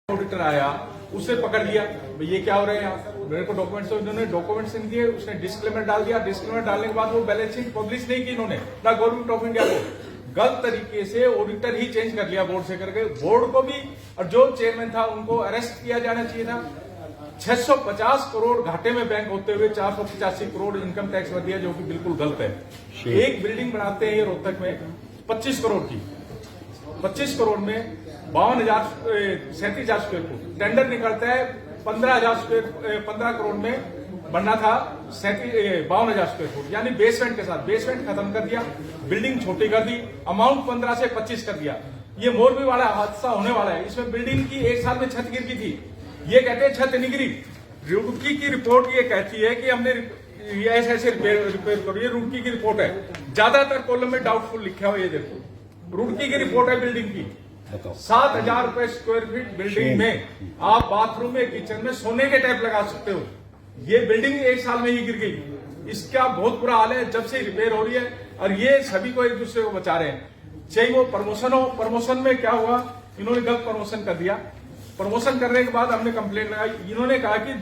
Auditor आया, उसे पकड़ लिया, भाई ये क्या हो रहा है यहाँ, मेरे को डॉक्यूमेंट्स, तो इन्होंने डॉक्यूमेंट्स नहीं दिए, उसने डिस्क्लेमर डाल दिया। डिस्क्लेमर डालने के बाद वो बैलेंस शीट पब्लिश नहीं की इन्होंने, ना गवर्नमेंट ऑफ इंडिया को, गलत तरीके से ऑडिटर ही चेंज कर लिया बोर्ड से करके। बोर्ड को भी और जो चेयरमैन था उनको अरेस्ट किया जाना चाहिए था। 650 करोड़ घाटे में बैंक होते हुए 485 करोड़ इनकम टैक्स भर दिया, जो कि बिल्कुल गलत है। एक बिल्डिंग बनाते हैं ये रोहतक में 25 करोड़ की, 25 करोड़ में 37,000 स्क्वायर फुट, टेंडर निकलता है 15 करोड़ में बनना था 52,000 स्क्वायर फुट, यानी बेसमेंट के साथ बेसमेंट खत्म कर दिया, बिल्डिंग छोटी कर दी, अमाउंट 15 से 25 कर दिया। ये मोरबी वाला हादसा होने वाला है। इसमें बिल्डिंग की एक साल में छत गिर गई थी, ये कहते हैं छत नहीं गिरी। रुड़की की रिपोर्ट ये कहती है कि हमने ऐसे रिपेयर करो, ये रुड़की की रिपोर्ट है, ज्यादातर कॉलम में डाउटफुल लिखा हुआ, ये देखो रुड़की की रिपोर्ट है बिल्डिंग की। 7,000 रुपए स्क्वायर फीट बिल्डिंग में आप बाथरूम में, किचन में सोने के टैप लगा सकते हो। ये बिल्डिंग एक साल में ही गिर गई। इसका बहुत बुरा हाल है, जब से रिपेयर हो रही है, और ये सभी को एक दूसरे को बचा रहे हैं। चाहे वो प्रमोशन हो, प्रमोशन में क्या हुआ, इन्होंने गलत प्रमोशन कर दिया। प्रमोशन करने के बाद हमने कंप्लेंट लगाई, इन्होंने कहा कि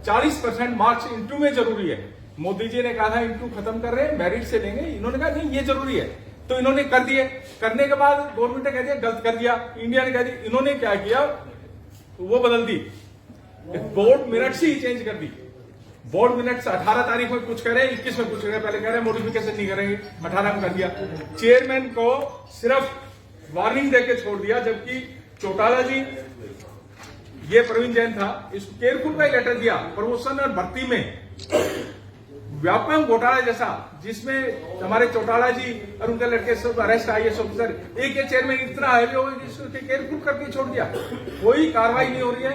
40% मार्क्स इंटू में जरूरी है। मोदी जी ने कहा था इंटू खत्म कर रहे हैं, मेरिट से लेंगे, इन्होंने कहा नहीं ये जरूरी है, तो इन्होंने कर दिए। करने के बाद गवर्नमेंट ने कह दिया गलत कर दिया, इंडिया ने कह दिया। इन्होंने क्या किया, वो बदल दी, बोर्ड मिनट्स ही चेंज कर दी। बोर्ड मिनट्स 18 तारीख में कुछ करे, 21 में कुछ करे, पहले कह रहे मॉडिफिकेशन नहीं करेंगे, 18 में कर दिया। चेयरमैन को सिर्फ वार्निंग देके छोड़ दिया, जबकि चौटाला जी, ये प्रवीण जैन था, इसको केयरफुल का लेटर दिया प्रमोशन और भर्ती में। व्यापक घोटाला जैसा, जिसमें हमारे चौटाला जी और उनके लड़के सब अरेस्ट IAS ऑफिसर, एक चेयरमैन इतना है जो इसको केयरफुल करके छोड़ दिया, कोई कार्रवाई नहीं हो रही है।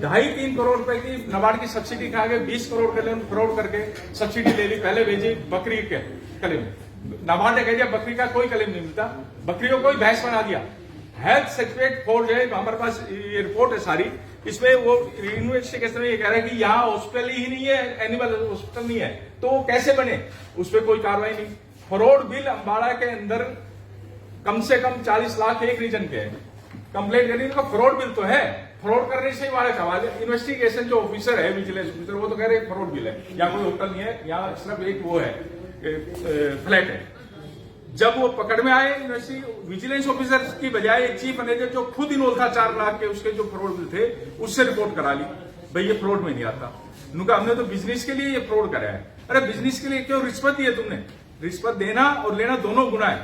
2.5-3 करोड़ रुपए की नाबार्ड की सब्सिडी खा के 20 करोड़ के लिए फ्रॉड करके सब्सिडी ले ली। पहले भेजी बकरी के कलीम, नाबार्ड ने कह दिया बकरी का कोई कलीम नहीं मिलता, बकरी को कोई भैंस बना दिया। हेल्थ सर्टिफिकेट फोर्ज है, हमारे पास ये रिपोर्ट है सारी, इसमें वो इन्वेस्टिगेशन में ये कह रहा है कि यहाँ हॉस्पिटल ही नहीं है, एनिमल हॉस्पिटल नहीं है, तो वो कैसे बने, उस पर कोई कार्रवाई नहीं। फ्रॉड बिल अम्बाड़ा के अंदर कम से कम 40 लाख एक रीजन के है, कंप्लेंट करनी, उनका फ्रॉड बिल तो है, फ्रॉड करने से वाले सवाल है। इन्वेस्टिगेशन जो ऑफिसर है, विजिलेंस ऑफिसर, वो तो कह रहे फ्रॉड बिल है, यहाँ कोई होटल नहीं है, यहाँ सिर्फ एक वो है फ्लैट है। जब वो पकड़ में आए, विजिलेंस ऑफिसर की बजाय चीफ मैनेजर जो खुद इन्वॉल्व था 4 लाख के उसके जो फ्रॉड बिल थे, उससे रिपोर्ट करा ली, भाई ये फ्रॉड में नहीं आता। उनका हमने तो बिजनेस के लिए ये फ्रॉड करा है। अरे बिजनेस के लिए क्यों रिश्वत दी है तुमने? रिश्वत देना और लेना दोनों गुना है।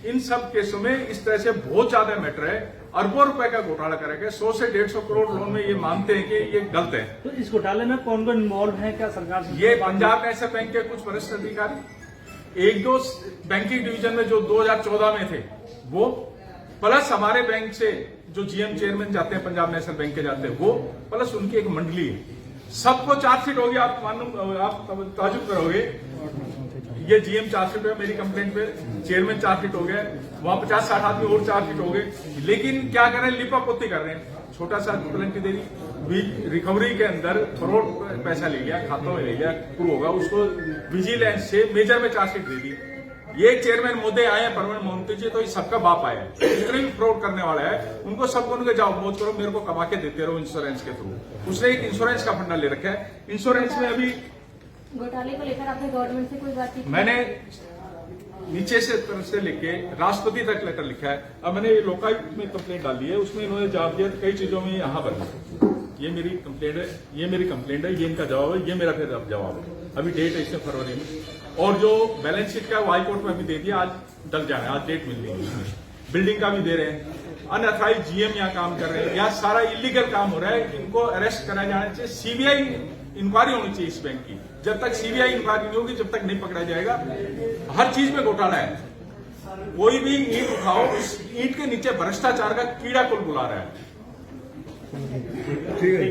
इन सब केसों में इस तरह से बहुत ज्यादा मैटर है, अरबों रुपए का घोटाला करेगा। 100 से 150 करोड़ लोन में ये मानते हैं कि ये गलत है। तो इस घोटाले में कौन कौन इन्वॉल्व है, क्या सरकार से? ये पंजाब नेशनल बैंक के कुछ वरिष्ठ अधिकारी, 1-2 बैंकिंग डिवीजन में जो 2014 में थे वो, प्लस हमारे बैंक से जो GM चेयरमैन जाते हैं पंजाब नेशनल बैंक के जाते हैं वो, प्लस उनकी एक मंडली है। सबको चार्जशीट हो गया। आप मालूम, आप ताजुब करोगे, ये GM चार्जशीट है, मेरी कंप्लेंट पे चेयरमैन चार्जशीट हो गया, वहां 50-60 आदमी और चार्जशीट हो गए। लेकिन क्या कर रहे हैं, लिपापोती कर रहे हैं। छोटा सा प्लेंटी दे दी, रिकवरी के अंदर फ्रॉड पैसा ले लिया, खातों में ले लिया, प्रूव होगा, उसको विजिलेंस से मेजर में चार्जशीट दे दी। ये चेयरमैन मोदी आए हैं, परमानेंट मोदी जी, तो ये सबका बाप आया है, जितने भी फ्रॉड करने वाला है उनको सबको उनके जाओ मौत करो, मेरे को कमा के देते रहो इंश्योरेंस के थ्रू। उसने एक इंश्योरेंस का फंडा ले रखा है। इंश्योरेंस में अभी घोटाले को लेकर आपने गवर्नमेंट से कोई बातचीत? मैंने नीचे से तरफ से लेके राष्ट्रपति तक लेटर लिखा है। अब मैंने लोकायुक्त में कंप्लेंट डाली है, उसमें इन्होंने जवाब दिया कई चीजों में यहाँ पर ये मेरी कंप्लेंट है, ये मेरी कंप्लेंट है, ये इनका जवाब है, ये मेरा फिर जवाब है। अभी डेट है इसमें फरवरी में, और जो बैलेंस शीट का वो हाईकोर्ट में अभी दे दिया, आज डल जाना है, आज डेट मिल रही है। बिल्डिंग का भी दे रहे हैं, अनऑथराइज GM यहाँ काम कर रहे हैं, यहाँ सारा इलीगल काम हो रहा है, इनको अरेस्ट कराया जाना चाहिए। CBI इंक्वायरी होनी चाहिए इस बैंक की। जब तक CBI इंक्वायरी नहीं होगी, जब तक नहीं पकड़ा जाएगा। हर चीज में घोटाला है, कोई भी ईंट उठाओ, उस ईंट के नीचे भ्रष्टाचार का कीड़ा कुल बुला रहा है। ठीक है।